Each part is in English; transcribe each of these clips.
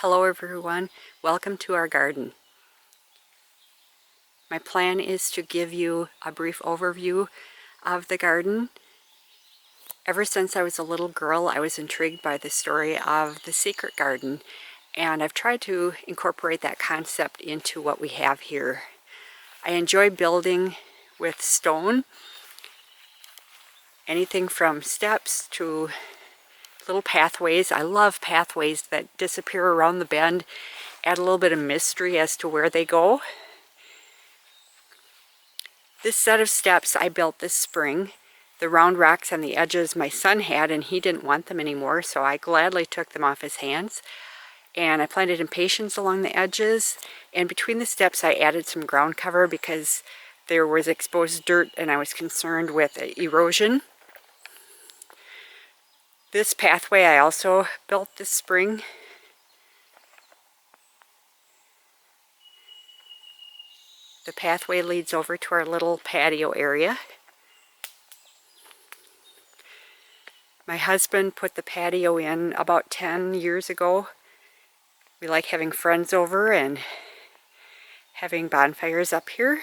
Hello everyone, welcome to our garden. My plan is to give you a brief overview of the garden. Ever since I was a little girl, I was intrigued by the story of the secret garden, and I've tried to incorporate that concept into what we have here. I enjoy building with stone, anything from steps to little pathways. I love pathways that disappear around the bend, add a little bit of mystery as to where they go. This set of steps I built this spring. The round rocks on the edges my son had, and he didn't want them anymore, so I gladly took them off his hands. And I planted impatiens along the edges, and between the steps I added some ground cover because there was exposed dirt and I was concerned with erosion. This pathway I also built this spring. The pathway leads over to our little patio area. My husband put the patio in about 10 years ago. We like having friends over and having bonfires up here.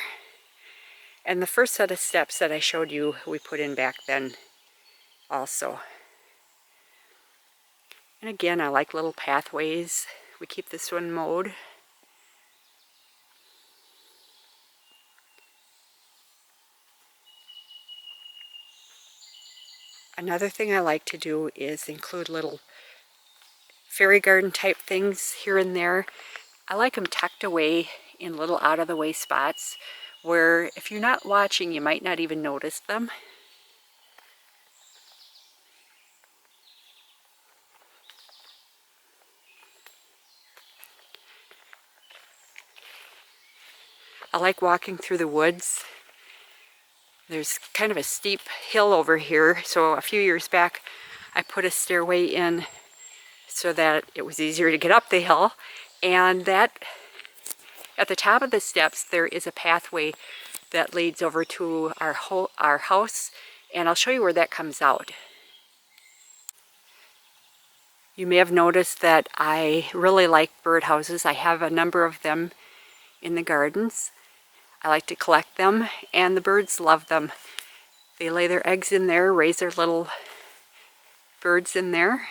And the first set of steps that I showed you, we put in back then also. And again, I like little pathways. We keep this one mowed. Another thing I like to do is include little fairy garden type things here and there. I like them tucked away in little out of the way spots where if you're not watching, you might not even notice them. I like walking through the woods. There's kind of a steep hill over here, so a few years back I put a stairway in so that it was easier to get up the hill, and that at the top of the steps there is a pathway that leads over to our house, and I'll show you where that comes out. You may have noticed that I really like birdhouses. I have a number of them in the gardens. I like to collect them, and the birds love them. They lay their eggs in there, raise their little birds in there.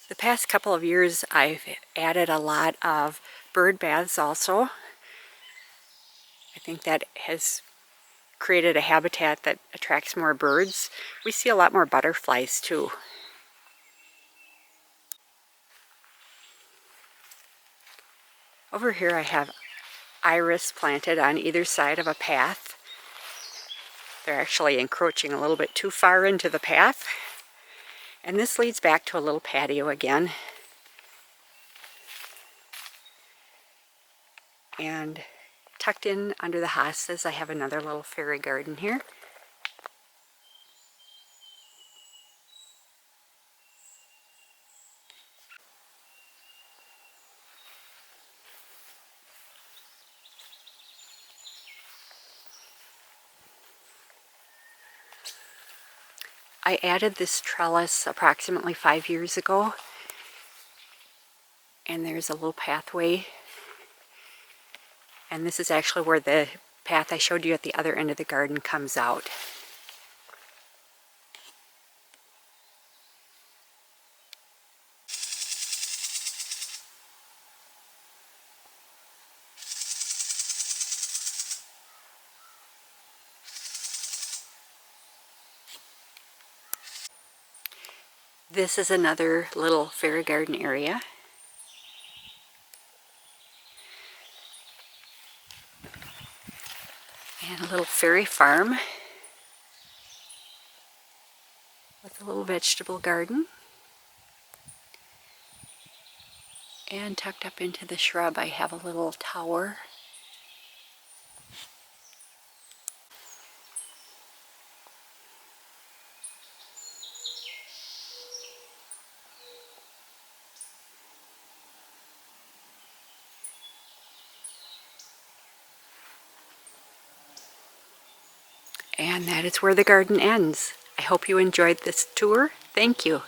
The past couple of years I've added a lot of bird baths also. I think that has created a habitat that attracts more birds. We see a lot more butterflies too. Over here I have iris planted on either side of a path. They're actually encroaching a little bit too far into the path. And this leads back to a little patio again. And tucked in under the hostas I have another little fairy garden here. I added this trellis approximately 5 years ago, and there's a little pathway, and this is actually where the path I showed you at the other end of the garden comes out. This is another little fairy garden area. And a little fairy farm with a little vegetable garden. And tucked up into the shrub I have a little tower. And that is where the garden ends. I hope you enjoyed this tour. Thank you.